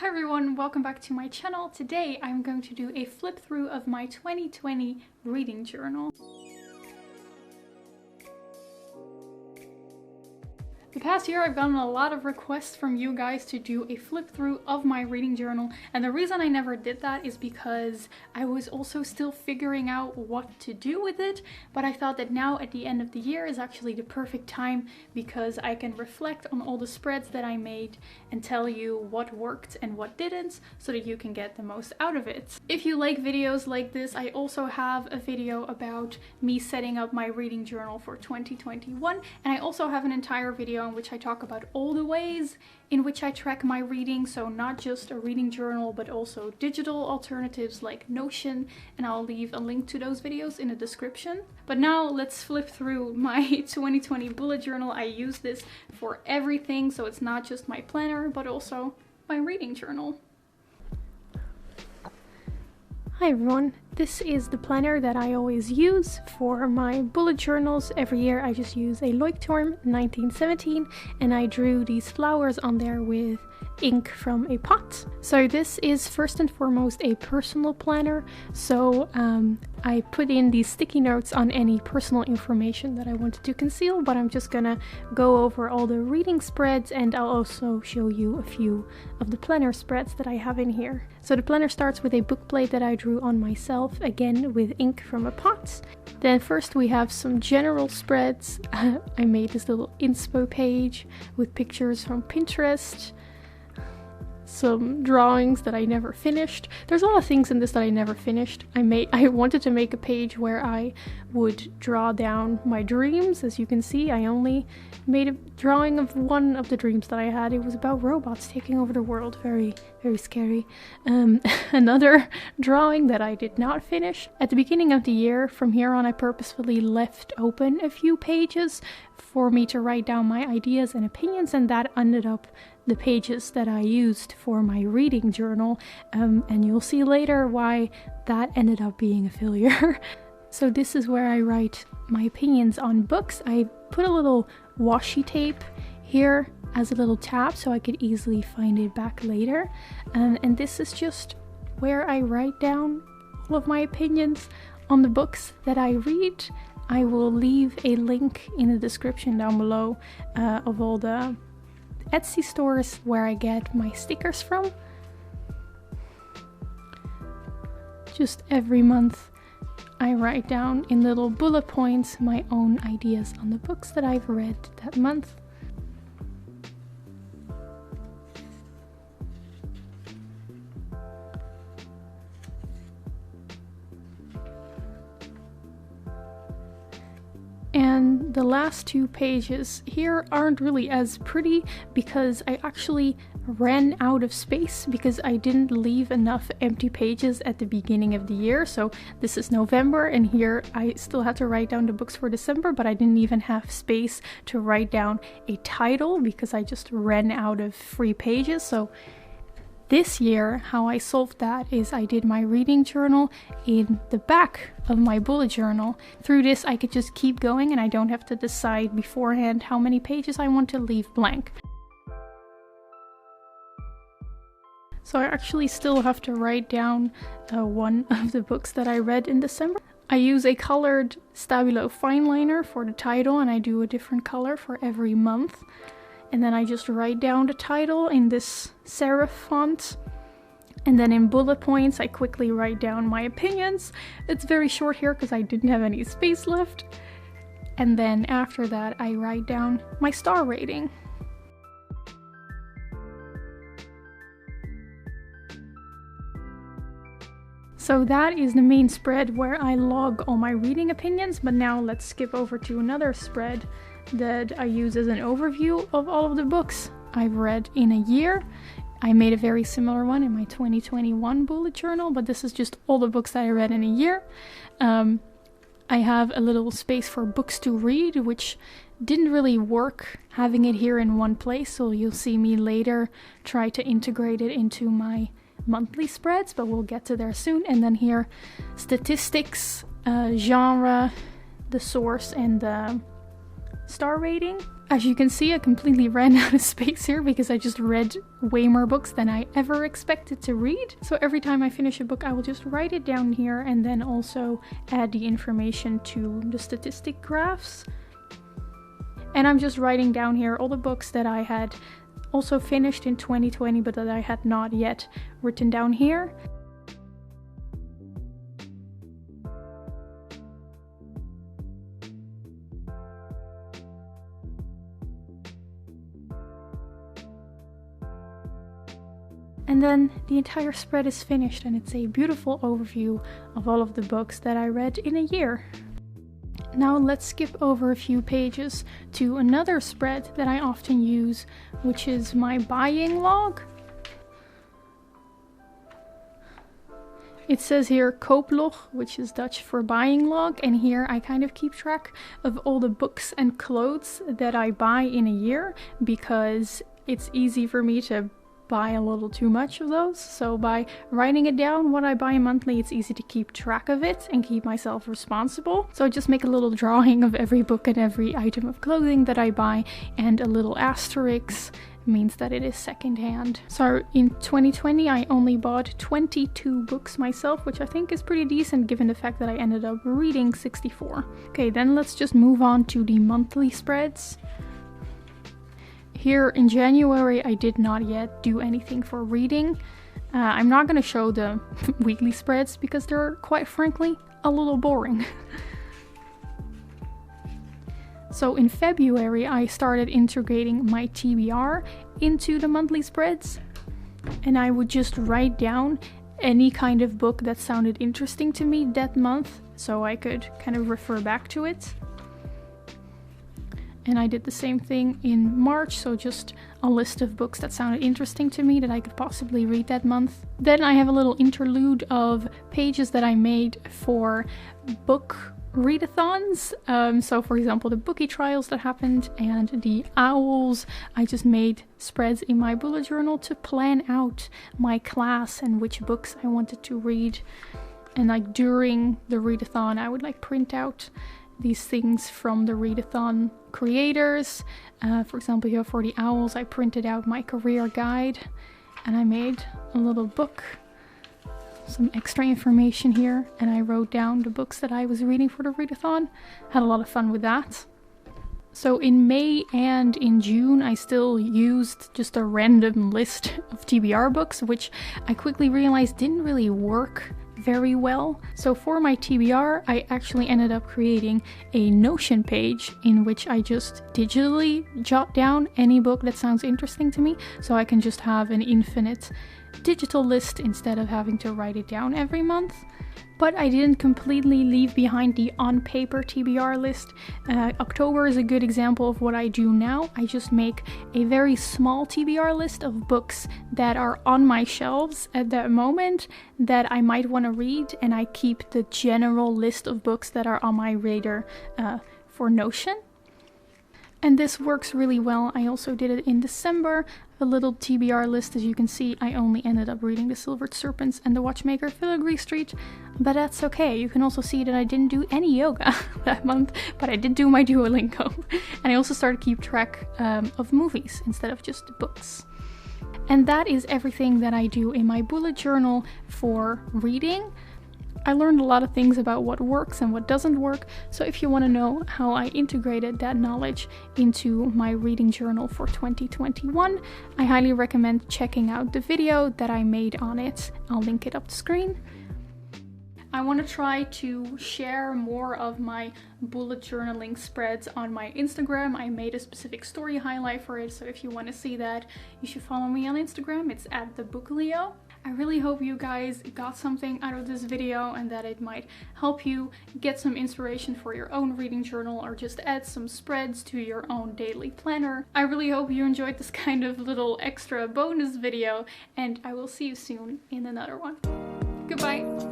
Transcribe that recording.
Hi everyone, welcome back to my channel. Today I'm going to do a flip through of my 2020 reading journal. The past year I've gotten a lot of requests from you guys to do a flip through of my reading journal, and the reason I never did that is because I was also still figuring out what to do with it, but I thought that now at the end of the year is actually the perfect time because I can reflect on all the spreads that I made and tell you what worked and what didn't so that you can get the most out of it. If you like videos like this, I also have a video about me setting up my reading journal for 2021, and I also have an entire video in which I talk about all the ways in which I track my reading, so not just a reading journal but also digital alternatives like Notion, and I'll leave a link to those videos in the description. But now let's flip through my 2020 bullet journal. I use this for everything, so it's not just my planner but also my reading journal. Hi everyone, this is the planner that I always use for my bullet journals. Every year I just use a Leuchturm 1917 and I drew these flowers on there with ink from a pot. So this is first and foremost a personal planner, so I put in these sticky notes on any personal information that I wanted to conceal, but I'm just gonna go over all the reading spreads and I'll also show you a few of the planner spreads that I have in here. So the planner starts with a book plate that I drew on myself, again with ink from a pot. Then first we have some general spreads. I made this little inspo page with pictures from Pinterest, some drawings that I never finished. There's a lot of things in this that I never finished. I wanted to make a page where I would draw down my dreams. As you can see, I only made a drawing of one of the dreams that I had. It was about robots taking over the world. Very, very scary. Another drawing that I did not finish. At the beginning of the year, from here on, I purposefully left open a few pages for me to write down my ideas and opinions, and that ended up the pages that I used for my reading journal, and you'll see later why that ended up being a failure. So this is where I write my opinions on books. I put a little washi tape here as a little tab so I could easily find it back later, and this is just where I write down all of my opinions on the books that I read. I will leave a link in the description down below of all the Etsy stores where I get my stickers from. Just every month I write down in little bullet points my own ideas on the books that I've read that month. And the last two pages here aren't really as pretty because I actually ran out of space because I didn't leave enough empty pages at the beginning of the year. So this is November and here I still had to write down the books for December, but I didn't even have space to write down a title because I just ran out of free pages. So this year, how I solved that is I did my reading journal in the back of my bullet journal. Through this, I could just keep going and I don't have to decide beforehand how many pages I want to leave blank. So I actually still have to write down one of the books that I read in December. I use a colored Stabilo fine liner for the title and I do a different color for every month. And then I just write down the title in this serif font. And then in bullet points, I quickly write down my opinions. It's very short here because I didn't have any space left. And then after that, I write down my star rating. So that is the main spread where I log all my reading opinions, but now let's skip over to another spread that I use as an overview of all of the books I've read in a year. I made a very similar one in my 2021 bullet journal, but this is just all the books that I read in a year. I have a little space for books to read, which didn't really work having it here in one place, so you'll see me later try to integrate it into my monthly spreads, but we'll get to there soon. And then here, statistics, genre, the source, and the star rating. As you can see, I completely ran out of space here because I just read way more books than I ever expected to read. So every time I finish a book, I will just write it down here and then also add the information to the statistic graphs. And I'm just writing down here all the books that I had also finished in 2020, but that I had not yet written down here. And then the entire spread is finished, and it's a beautiful overview of all of the books that I read in a year. Now let's skip over a few pages to another spread that I often use, which is my buying log. It says here kooplog, which is Dutch for buying log, and here I kind of keep track of all the books and clothes that I buy in a year, because it's easy for me to buy a little too much of those. So by writing it down what I buy monthly, it's easy to keep track of it and keep myself responsible. So I just make a little drawing of every book and every item of clothing that I buy, and a little asterisk means that it is secondhand. So in 2020 I only bought 22 books myself, which I think is pretty decent given the fact that I ended up reading 64. Okay, then let's just move on to the monthly spreads. Here in January, I did not yet do anything for reading. I'm not going to show the weekly spreads because they're, quite frankly, a little boring. So in February, I started integrating my TBR into the monthly spreads, and I would just write down any kind of book that sounded interesting to me that month, so I could kind of refer back to it. And I did the same thing in March, so just a list of books that sounded interesting to me that I could possibly read that month. Then I have a little interlude of pages that I made for book readathons. So for example, the bookie trials that happened and the owls. I just made spreads in my bullet journal to plan out my class and which books I wanted to read. And like during the readathon, I would like print out these things from the readathon creators. For example, here for the owls, I printed out my career guide and I made a little book, some extra information here, and I wrote down the books that I was reading for the readathon. Had a lot of fun with that. So in May and in June, I still used just a random list of TBR books, which I quickly realized didn't really work very well. So for my TBR, I actually ended up creating a Notion page in which I just digitally jot down any book that sounds interesting to me, so I can just have an infinite digital list instead of having to write it down every month. But I didn't completely leave behind the on-paper TBR list. October is a good example of what I do now. I just make a very small TBR list of books that are on my shelves at that moment that I might want to read, and I keep the general list of books that are on my radar for Notion. And this works really well. I also did it in December. A little TBR list, as you can see. I only ended up reading The Silvered Serpents and The Watchmaker Filigree Street, but that's okay. You can also see that I didn't do any yoga that month, but I did do my Duolingo. And I also started to keep track of movies instead of just books. And that is everything that I do in my bullet journal for reading. I learned a lot of things about what works and what doesn't work, so if you want to know how I integrated that knowledge into my reading journal for 2021, I highly recommend checking out the video that I made on it. I'll link it up the screen. I want to try to share more of my bullet journaling spreads on my Instagram. I made a specific story highlight for it, so if you want to see that, you should follow me on Instagram. It's @thebookleo. I really hope you guys got something out of this video and that it might help you get some inspiration for your own reading journal or just add some spreads to your own daily planner. I really hope you enjoyed this kind of little extra bonus video, and I will see you soon in another one. Goodbye!